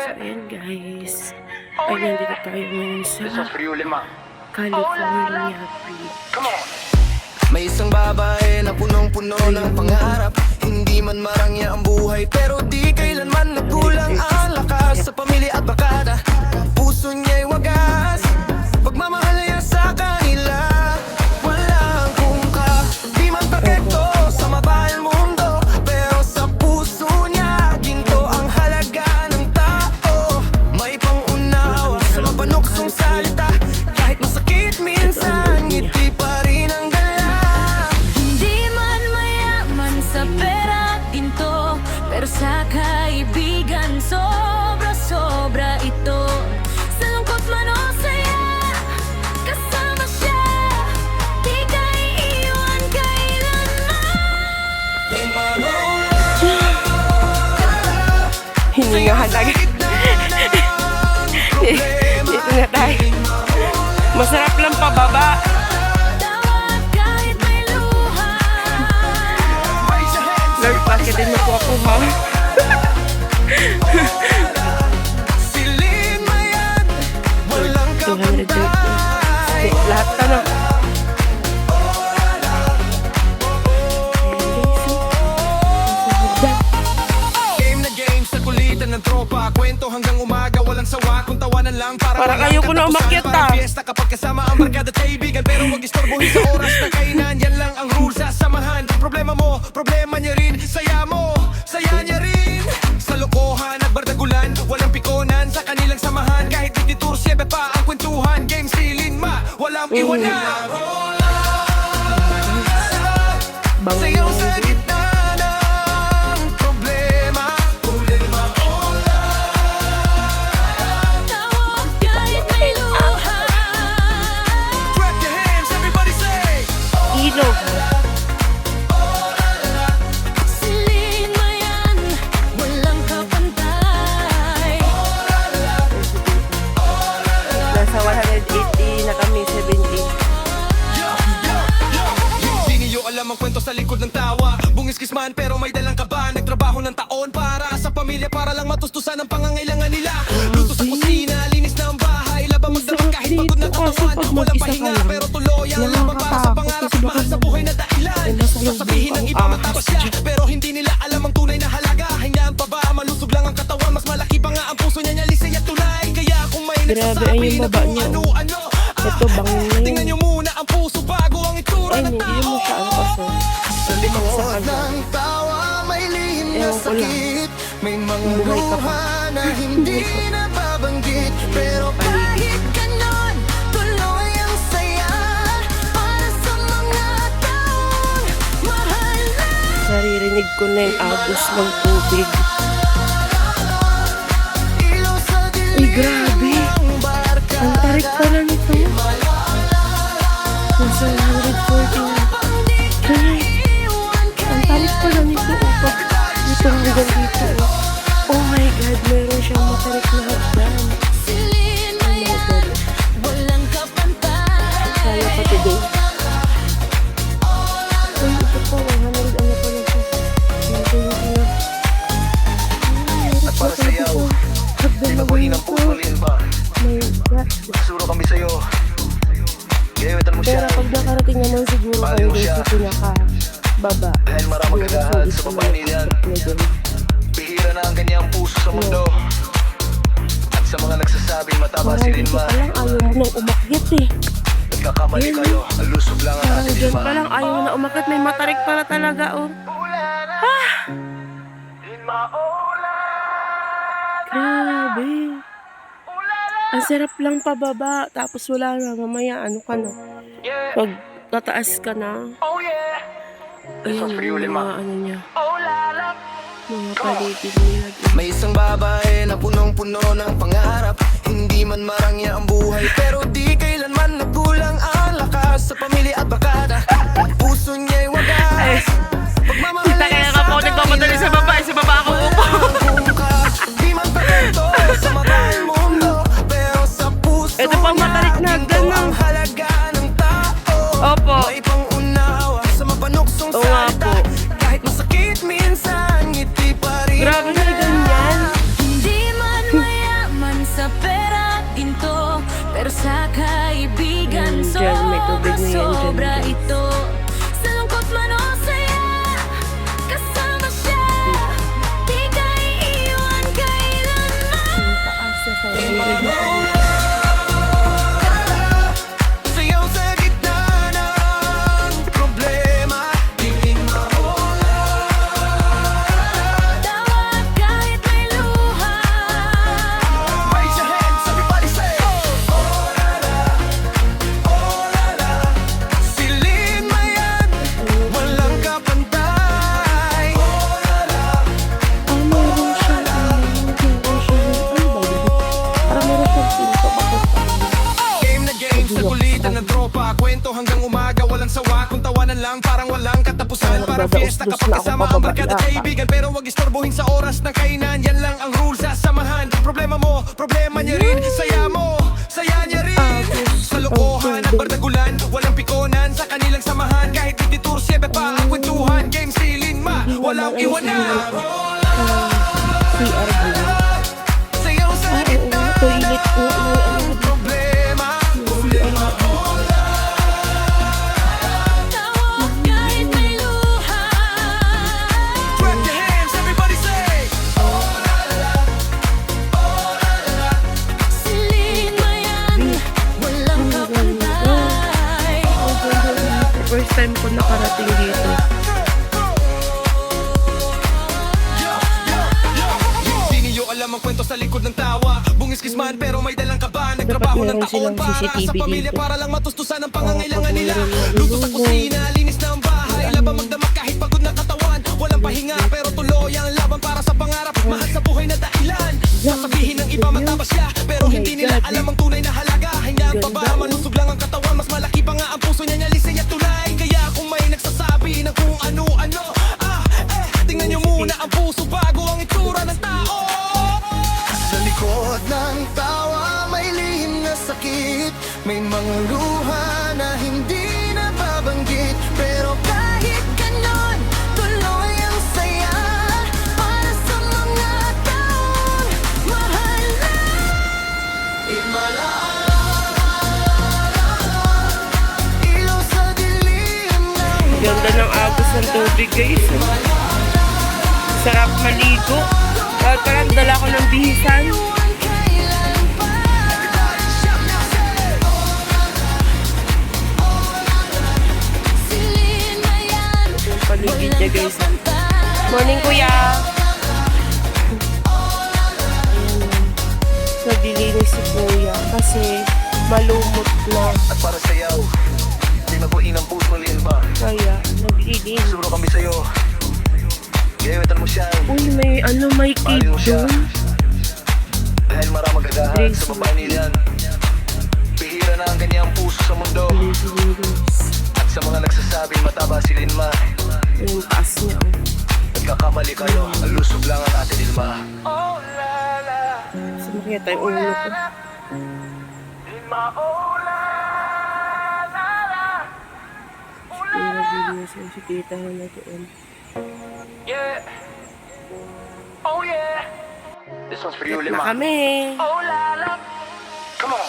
Ayan guys, ay nandito tayo ngayon sa California. May isang babae na punong-puno ng pangarap. Hindi man marangya ang buhay, pero di kailanman nagkulang ang lakas. Sa pamilya at bakada, puso niya'y wagas. Pagmamahal niya sa kanila, walang kungka. Di man perfecto sa mabahay mundo, pero sa puso niya, ginto ang halaga ng tao. May pangunawa sa mapanuksong salita, kahit masakit minsan, ngiti pa rin ang gala. Hindi man mayaman sa pera at ginto, pero sa kaibigan sobra-sobra ito. Sa lungkot man o saya, kasama siya, di ka iiwan kailanman. hiningahan agad. Dito na tayo. Masarap lang pababa. Tawag kahit may luha. Lord, pakitin mo po ako, ha? Silid mo yan, walang 230. kapantay. Lahat ka na. Game na game sa kulitan ng tropa, kwento hanggang umaga, walang sawa. Kung tawanan lang para Parang walang ayoko na katapusan, umakyat, parang ah. fiesta kapag kasama ang barkada at kaibigan. Pero wag istorbohin sa oras na kainan. Yan lang ang rule sa samahan. Problema mo, problema niya rin. Saya mo, saya niya rin. Sa lokohan at bardagulan, walang pikonan sa kanilang samahan. Kahit ditour, siyempre pa ang kwentuhan. Game silin ma, walang iwanan. Sayaw sa gitna ng problema. Tawag kahit may luha. Clap your hands, everybody say. Ilog. Silid mo yan, walang kapantay. Nasa 180 na kami, 70. Di niyo alam ang kwento sa likod ng tawa. Bungiskis man pero may dalang kaba. Nagtrabaho ng taon para sa pamilya, para lang matustusan ang pangangailangan nila. Luto sa kusina, linis na ang bahay, labang magdamag kahit pagod na katawan. Walang pahinga pero tuloy ang laban para sa pangarap at mahal sa buhay na dahilan. Sasabihin ng iba matapos siya, pero hindi nila alam ang tunay na halaga. Hayaan pa ba malusog lang ang katawan, mas malaki pa nga ang puso niya, lisay at tunay. Kaya kung may Grabe, ay nagsasabi yung na baba kung niya. ano-ano, Ito, bangin na tingnan yun. niyo muna ang puso bago ang itsura Ay, ng hindi mo siya ano kasi. sa likod ng tawa, may lihim na Ewan ko lang. sakit. May mga Buhay ka pa. luha na hindi nababanggit. Pero Kahit ganon, tuloy ang saya. Para sa mga taong mahal na. Naririnig ko na yung agos ng tubig. ilaw sa Ay, grabe. ng barkada. Ang tarik pala nito. Nasa 140 na. Ay, ang tarik pala nito. Pag itong bigan dito. Oh my God, meron siyang matarik na hagdan. Silid mo yan, walang kapantay. Kaya pa today. Ay, ito po. 100 ano pala siya. 120 na. At para sa'yo, Hagdan na Baguhin ba ang puso, ito? Lilba. My God. Suro kami sa'yo. Gayawitan mo siya. Pero pag nakarating naman siguro kayo doon sa pinaka-baba. Dahil maraming kagahal sa babae niyan. Bihira na ang kanyang puso sa mundo. At sa mga nagsasabing mataba Parang si dito Linma, pa lang ayaw mo nang umakyat eh. nagkakamali kayo. Ang lusog lang ang Parang ating dyan Linma. pa lang ayaw mo na umakyat. May matarik pala talaga oh. Grabe. Ang sarap lang pababa. Tapos wala na. Mamaya ano ka na. Pag tataas ka na. Ayun yung mga ano niya. Mga paligid nila. May isang babae na punong-puno ng pangarap. Hindi man marangya ang buhay, pero di kailanman nagkulang ang lakas. Sa pamilya at bakada, puso niya'y wagas. Pagmamahal Kita kaya ka po nagmamadali sa baba. Sa baba ako upo. Di man perfecto sa mabahay mundo, pero sa puso Ito pang matarik na ginto hagdan, ang no? halaga ng tao. Opo. May pangunawa sa mapanuksong Oo nga salita. po. Kahit masakit minsan, ngiti pa rin Grabe ang may gala. ganyan. Hindi man mayaman walang sawa kung tawanan lang parang walang katapusan. Parang fiesta Nagdadaos-dos kapag na ako kasama ang pababa barkada yata. kaibigan. Pero wag istorbohin sa oras ng kainan. Yan lang ang rules sa samahan. Problema mo, problema niya rin. Saya mo, saya niya rin. Sa lokohan at bardagulan, walang pikonan sa kanilang samahan. Kahit detour, siyempre pa ang kwentuhan. Game silin ma, walang iwanan. CR ba yun? Sayaw sa gitna Toilet po. ng problema. Tawag kahit may luha. Clap your hands, everybody say. Silin mo yan, walang kapantay. First time ko nakarating dito. Di niyo alam ang kwento sa likod ng tawa. Bungis man pero may dalang kaba. Nagtrabaho ng meron taon silang para sa CCTV pamilya, dito. para lang matustusan ang pangangailangan nila. meron Luto sa kusina, linis na ang bahay. Laban magdamag kahit pagod na katawan. Walang pahinga pero tuloy ang laban para sa pangarap. Mahal sa buhay na dahilan. Sasabihin ng iba matabas siya, pero hindi nila alam ang tunay na halaga. Hingaan pa ba, manusog lang ang katawan. Mas malaki pa nga ang puso niya, niya tunay. Kaya kung may nagsasabi ng kung ano-ano, tingnan niyo muna ang puso bago ang itsura ng tao. Sa likod ng tawa may lihim na sakit. May mga luha na hindi nababanggit. Pero Kahit ganon, tuloy ang saya. Para sa mga taong mahal na. ilaw sa dilim ng Ganda ng agos ng tubig, guys. Sarap maligo. Kahit parang dala ko ng bihisan. Iwan kailan pa. Silin mo yan, Yung paligid niya, guys. kapantay. Morning, kuya. Naglilinis si kuya kasi malumot na. At para sayaw, di mabuhin ang puso liin pa. Kaya naglilinis. Suro kami sa'yo. Gayawitan mo siya. Uy, may kid Mahalin mo siya. doon. Dahil maramang gagahan sa babae niyan. Bihira na ang kanyang puso sa mundo. At sa mga nagsasabing mataba si Linma, Yung taas niya. Oh. nagkakamali kayo. Ang lusog lang ang ate Linma. Sumakit tayo ulo ko. Yung naglilinis yung si tita na doon. Yeah. Oh yeah. This one's for you, Na kami. Come on.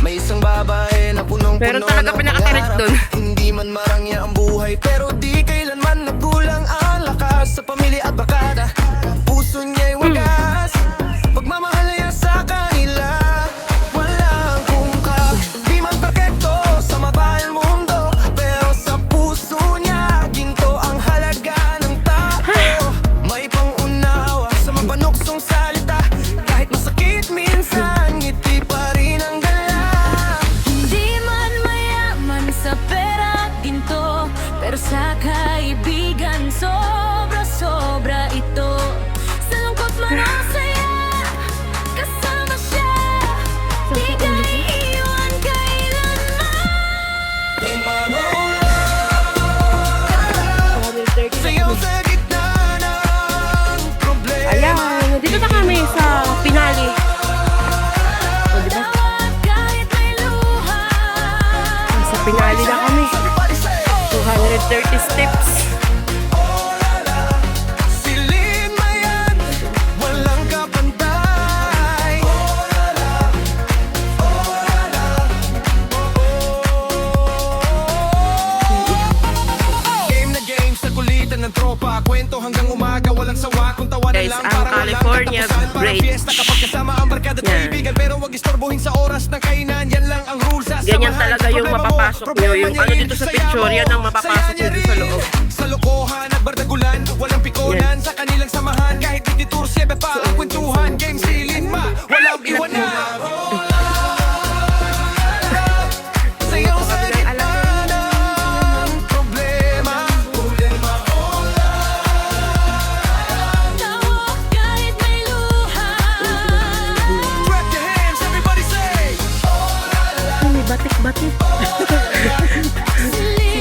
May isang babae na punong-puno Pero talaga ng pinakatirik pangarap. dun. Hindi man marangya ang buhay, pero di kailanman nagkulang ang lakas. Sa pamilya at bakada, puso niya'y wagas. Pagmamahal niya sa kanila, walang kungkap. Di man perfecto sa mabahal mundo, pero sa puso niya, ginto ang halaga ng tao. May pangunawa sa mapanuksong salita. Kahit masakit minsan, ngiti pa rin ang gala. Hindi man mayaman sa pera at ginto, pero sa kaibigan sobra-sobra ito. Sa lungkot man o saya, kasama siya. Di ka iiwan kailanman. Sayaw sa gitna ng problema. Ayan, nandito na kami sa Pinali. O, diba? Tawag kahit may luha. Sa Pinali na kami. Everybody say, 230 steps. silin mo yan, walang kapantay. Game na game sa kulitan ng tropa. Kwento hanggang umaga, walang sawa kung tawanan Guys, lang ang parang walang California katapusan. Parang Bridge. fiesta kapag kasama ang barkada at Yan. kaibigan. Pero wag istorbohin sa oras ng kainan. Yan lang ang rules sa Ganyan samahan. talaga yung Problema mo, mapapasok nyo. problema Yung niya ano rin. dito sa Saya picture, mo, yan ang mapapasok saya nyo niya dito sa rin. loob. Sa lokohan at bardagulan, walang pikonan sa kanilang samahan. Kahit detour, siyempre pa ang kwentuhan. Game silin ma, walang iwanan. Sayaw sa gitna ng problema. Tawag kahit may luha. Clap your hands, everybody say. Ay, may batik-batik. Silin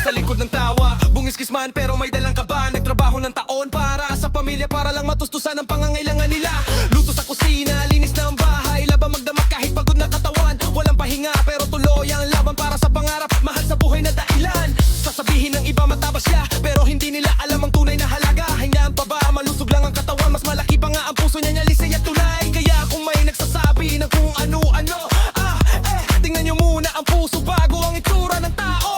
sa likod ng tawa. Bungiskis man pero may dalang kaba. Nagtrabaho ng taon para sa pamilya, para lang matustusan ang pangangailangan nila. Luto sa kusina, linis ng bahay, laban magdamag kahit pagod na katawan. Walang pahinga pero tuloy ang laban para sa pangarap. Mahal sa buhay na dahilan. Sasabihin ng iba matabas siya, pero hindi nila alam ang tunay na halaga. Hingaan pa ba, malusog lang ang katawan, mas malaki pa nga ang puso niya, lisay at tunay. Kaya kung may nagsasabi ng kung ano-ano, tingnan nyo muna ang puso bago ang itsura ng tao.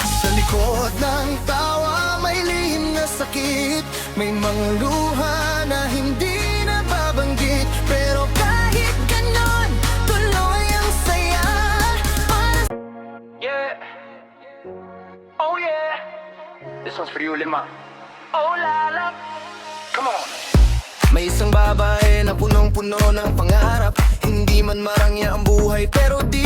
Sa likod ng tawa may lihim na sakit, may mga luha na hindi nababanggit. Pero Kahit ganon, tuloy ang saya. Para yeah, oh yeah, this one's for you, Lima. Oh lala, come on. May isang babae na punong-puno ng pangarap. Hindi man marangya ang buhay pero di